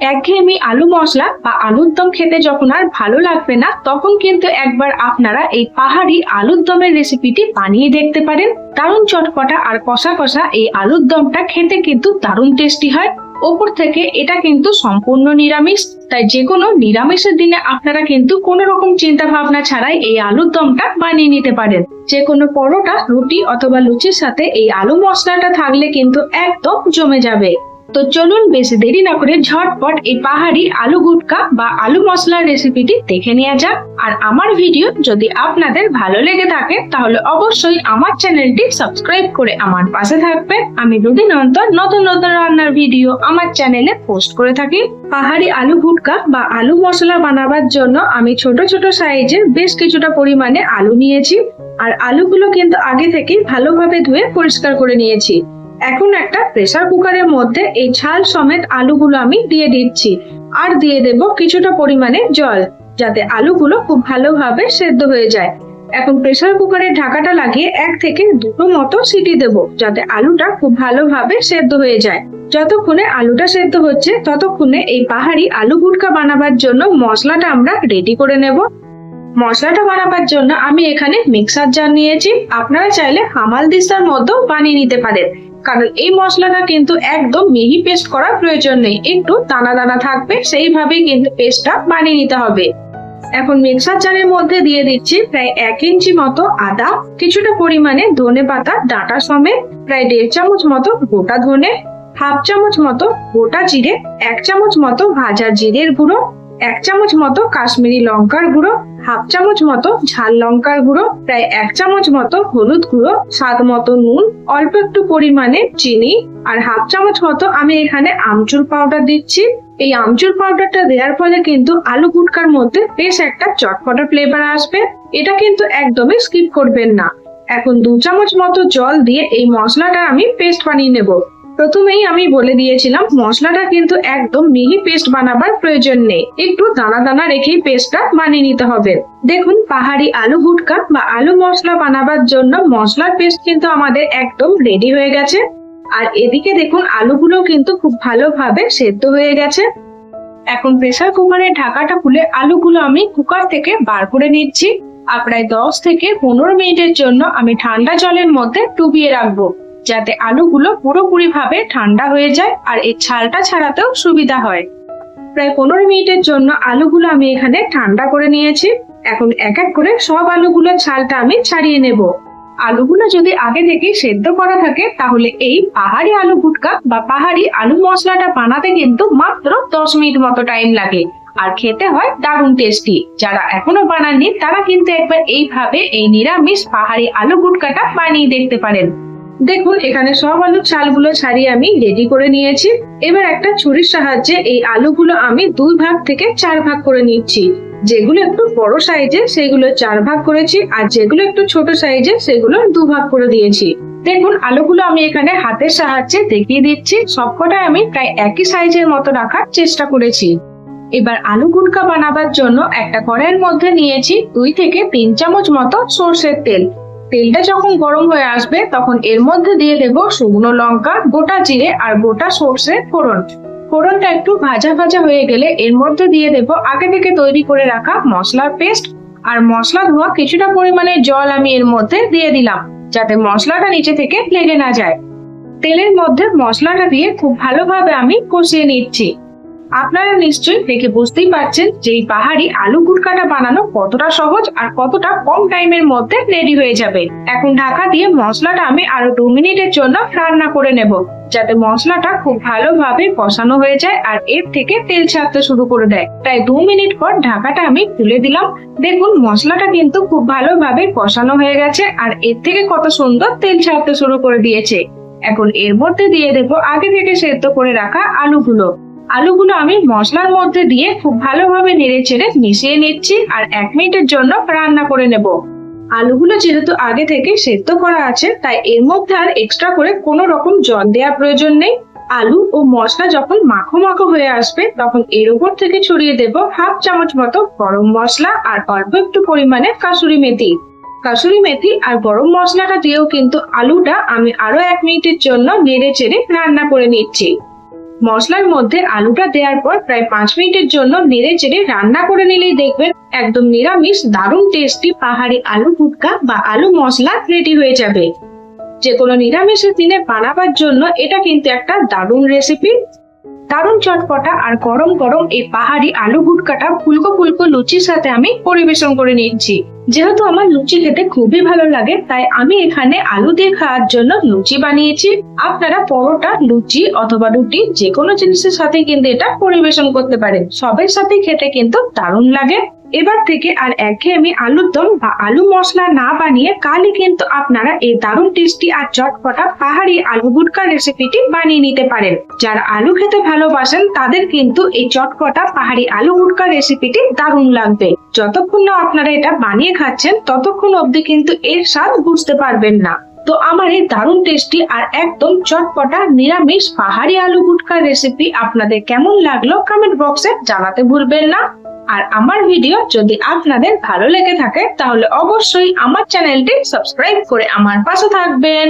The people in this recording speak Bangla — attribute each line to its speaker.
Speaker 1: একঘেয়েমি আলু মশলা বা আলুর দম খেতে যখন আর ভালো লাগবে না, তখন কিন্তু একবার আপনারা এই পাহাড়ি আলুর দমের রেসিপিটি বানিয়ে দেখতে পারেন। দারুণ চটপটা আর কষা কষা এই আলুর দমটা খেতে কিন্তু দারুণ টেস্টি হয়। ওপর থেকে এটা কিন্তু সম্পূর্ণ নিরামিষ, তাই যে কোনো নিরামিষের দিনে আপনারা কিন্তু কোনো রকম চিন্তা ভাবনা ছাড়াই এই আলুর দমটা বানিয়ে নিতে পারেন। যে কোনো পরোটা, রুটি অথবা লুচির সাথে এই আলু মশলাটা থাকলে কিন্তু একদম জমে যাবে। তো চলুন বেশি দেরি না করে ঝটপট এই পাহাড়ি আলু গুটকা বা আলু মশলার রেসিপিটি দেখে নেওয়া যাক। আর আমার ভিডিও যদি আপনাদের ভালো লেগে থাকে তাহলে অবশ্যই আমার চ্যানেলটি সাবস্ক্রাইব করে আমার পাশে থাকবেন। আমি দুদিন অন্তর নতুন নতুন রান্নার ভিডিও আমার চ্যানেলে পোস্ট করে থাকি। পাহাড়ি আলু গুটকা বা আলু মশলা বানাবার জন্য আমি ছোট ছোট সাইজের বেশ কিছুটা পরিমাণে আলু নিয়েছি। আর আলুগুলো কিন্তু আগে থেকেই ভালোভাবে ধুয়ে পরিষ্কার করে নিয়েছি। এখন একটা প্রেসার কুকারের মধ্যে এই ছাল সমেত আলুগুলো আমি দিয়ে দিচ্ছি, আর দিয়ে দেব কিছুটা পরিমাণে জল, যাতে আলুগুলো খুব ভালোভাবে সেদ্ধ হয়ে যায়। এখন প্রেসার কুকারের ঢাকাটা লাগিয়ে 1 থেকে 2টো মতো সিটি দেব, যাতে আলুটা খুব ভালোভাবে সেদ্ধ হয়ে যায়। যতক্ষণে আলুটা সেদ্ধ হচ্ছে ততক্ষণে এই পাহাড়ি আলু গুটকা বানাবার জন্য মশলাটা আমরা রেডি করে নেব। মশলাটা বানাবার জন্য আমি এখানে মিক্সার জার নিয়েছি। আপনারা চাইলে হামালদিস্তার মধ্যেও বানিয়ে নিতে পারেন, কারণ এই মশলাটা কিন্তু একদম মিহি পেস্ট করার প্রয়োজন নেই, একটু দানা দানা থাকবে, সেইভাবেই কিন্তু পেস্টটা বানিয়ে নিতে হবে। এখন মিক্সার জারের মধ্যে দিয়ে দিচ্ছি প্রায় 1 ইঞ্চি মতো আদা, কিছুটা পরিমাণে ধনে পাতা ডাঁটা সমেত, প্রায় 1.5 চামচ মতো গোটা ধনে, 1/2 চামচ মতো গোটা জিরে, 1 চামচ মতো ভাজা জিরের গুঁড়ো, 1 চামচ মতো কাশ্মীরি লঙ্কার গুঁড়ো, 1/2 চামচ মতো ঝাল লঙ্কার গুঁড়ো, প্রায় 1 চামচ মতো হলুদ গুঁড়ো, স্বাদ মতো নুন, অল্প একটু পরিমাণে চিনি, আর 1/2 চামচ মতো আমি এখানে আমচুর পাউডার দিচ্ছি। এই আমচুর পাউডারটা দেওয়ার ফলে কিন্তু আলু গুটকার মধ্যে বেশ একটা চটপটা ফ্লেভার আসবে। এটা কিন্তু একদমই স্কিপ করবেন না। এখন 2 চামচ মতো জল দিয়ে এই মশলাটা আমি পেস্ট বানিয়ে নেব। প্রথমেই আমি বলে দিয়েছিলাম মশলাটা কিন্তু একদম মিহি পেস্ট বানাবার প্রয়োজন নেই, একটু দানা দানা রেখেই পেস্টটা বানিয়ে নিতে হবে। দেখুন, পাহাড়ি আলু গুটকা বা আলু মশলা বানাবার জন্য মশলার পেস্ট কিন্তু আমাদের একদম রেডি হয়ে গেছে। আর এদিকে দেখুন আলুগুলো কিন্তু খুব ভালোভাবে সেদ্ধ হয়ে গেছে। এখন প্রেসার কুকারের ঢাকাটা খুলে আলুগুলো আমি কুকার থেকে বার করে নিচ্ছি। আর প্রায় 10 থেকে 15 মিনিটের জন্য আমি ঠান্ডা জলের মধ্যে ডুবিয়ে রাখবো, যাতে আলুগুলো পুরোপুরি ভাবে ঠান্ডা হয়ে যায় আর এই ছালটা ছাড়াতেও সুবিধা হয়। প্রায় 15 মিনিটের জন্য আলুগুলো আমি এখানে ঠান্ডা করে নিয়েছি। এখন এক এক করে সব আলুগুলোর ছালটা আমি ছাড়িয়ে নেব। আলুগুলো যদি আগে থেকে সেদ্ধ করা থাকে তাহলে এই পাহাড়ি আলু গুটকা বা পাহাড়ি আলু মশলাটা বানাতে কিন্তু মাত্র 10 মিনিট মতো টাইম লাগে, আর খেতে হয় দারুণ টেস্টি। যারা এখনো বানাননি তারা কিন্তু একবার এইভাবে এই নিরামিষ পাহাড়ি আলু গুটকাটা বানিয়ে দেখতে পারেন। দেখুন, এখানে সব আলুর ছালগুলো ছাড়িয়ে আমি রেডি করে নিয়েছি। এবার একটা ছুরির সাহায্যে এই আলুগুলো আমি 2 ভাগ থেকে 4 ভাগ করে নিচ্ছি। যেগুলো একটু বড় সাইজে সেগুলো 4 ভাগ করেছি, আর যেগুলো একটু ছোট সাইজে সেগুলো 2 ভাগ করে দিয়েছি। দেখুন, আলুগুলো আমি এখানে হাতের সাহায্যে দেখিয়ে দিচ্ছি। সবকটা আমি প্রায় একই সাইজের মতো রাখার চেষ্টা করেছি। এবার আলু গুটকা বানাবার জন্য একটা কড়াইয়ের মধ্যে নিয়েছি 2 থেকে 3 চামচ মতো সরষের তেল। তেলটা যখন গরম হয়ে আসবে তখন এর মধ্যে দিয়ে দেব শুকনো লঙ্কা, গোটা জিরে আর গোটা সরষে ফোড়ন। ফোড়নটা একটু ভাজা ভাজা হয়ে গেলে এর মধ্যে দিয়ে দেব আগে থেকে তৈরি করে রাখা মশলার পেস্ট, আর মশলা ধোয়া কিছুটা পরিমাণে জল আমি এর মধ্যে দিয়ে দিলাম, যাতে মশলাটা নিচে থেকে লেগে না যায়। তেলের মধ্যে মশলাটা দিয়ে খুব ভালোভাবে আমি কষিয়ে নিচ্ছি। আপনারা নিশ্চয়ই দেখে বুঝতেই পারছেন যে এই পাহাড়ি আলু গুটকাটা বানানো কতটা সহজ আর কতটা কম টাইমের মধ্যে রেডি হয়ে যাবে। এখন ঢাকা দিয়ে মশলাটা আমি আরো 2 মিনিটের জন্য রান্না করে নেব, যাতে মশলাটা খুব ভালোভাবে কষানো হয়ে যায় আর এর থেকে তেল ছাড়তে শুরু করে দেয়। প্রায় 2 মিনিট পর ঢাকাটা আমি তুলে দিলাম। দেখুন, মশলাটা কিন্তু খুব ভালোভাবে কষানো হয়ে গেছে আর এর থেকে কত সুন্দর তেল ছাড়তে শুরু করে দিয়েছে। এখন এর মধ্যে দিয়ে দেব আগে থেকে সেদ্ধ করে রাখা আলুগুলো। আলুগুলো আমি মশলার মধ্যে দিয়ে খুব ভালোভাবে নেড়ে চেড়ে মিশিয়ে নিচ্ছি আর 1 মিনিটের জন্য রান্না করে নেব। আলুগুলো যেহেতু আগে থেকে সেদ্ধ করা আছে তাই এর মধ্যে আর এক্সট্রা করে কোনো রকম জল দেওয়ার প্রয়োজন নেই। আলু ও মশলা যখন মাখো মাখো হয়ে আসবে তখন এর উপর থেকে ছড়িয়ে দেব 1/2 চামচ মতো গরম মশলা আর অল্প একটু পরিমাণে কাসুরি মেথি। কাসুরি মেথি আর গরম মশলাটা দিয়েও কিন্তু আলুটা আমি আরো 1 মিনিটের জন্য নেড়ে চেড়ে রান্না করে নিচ্ছি। মশলার মধ্যে আলুটা দেওয়ার পর প্রায় 5 মিনিটের জন্য নেড়ে চেড়ে রান্না করে নিলেই দেখবেন একদম নিরামিষ দারুণ টেস্টি পাহাড়ি আলু ভুটকা বা আলু মশলা রেডি হয়ে যাবে। যে কোনো নিরামিষের দিনে বানাবার জন্য এটা কিন্তু একটা দারুণ রেসিপি। দারুণ চটপটা আর গরম গরম এই পাহাড়ি আলু ভুটকাটা ফুলকো ফুলকো লুচির সাথে আমি পরিবেশন করে নিচ্ছি। যেহেতু আমার লুচি খেতে খুবই ভালো লাগে, তাই আমি এখানে আলু দিয়ে খাওয়ার জন্য লুচি বানিয়েছি। আপনারা পরোটা, লুচি অথবা রুটি যে কোনো জিনিসের সাথে কিন্তু এটা পরিবেশন করতে পারেন। সবের সাথে খেতে কিন্তু দারুণ লাগে। এবার থেকে আর একঘেয়েমি আলুর দম বা আলু মশলা না বানিয়ে কালই কিন্তু আপনারা এই দারুণ টেস্টি আর চটপটা পাহাড়ি আলু ভুটকা রেসিপিটি বানিয়ে নিতে পারেন। যারা আলু খেতে ভালোবাসেন তাদের কিন্তু এই চটপটা পাহাড়ি আলু ভুটকা রেসিপিটি দারুণ লাগবে। যতক্ষণ না আপনারা এটা বানিয়ে খাচ্ছেন ততক্ষণ অবধি কিন্তু এর স্বাদ বুঝতে পারবেন না। তো আমার এই দারুণ টেস্টি আর একদম চটপটা নিরামিষ পাহাড়ি আলু ভুটকা রেসিপি আপনাদের কেমন লাগলো কমেন্ট বক্সে জানাতে ভুলবেন না। আর আমার ভিডিও যদি আপনাদের ভালো লেগে থাকে তাহলে অবশ্যই আমার চ্যানেলটি সাবস্ক্রাইব করে আমার পাশে থাকবেন।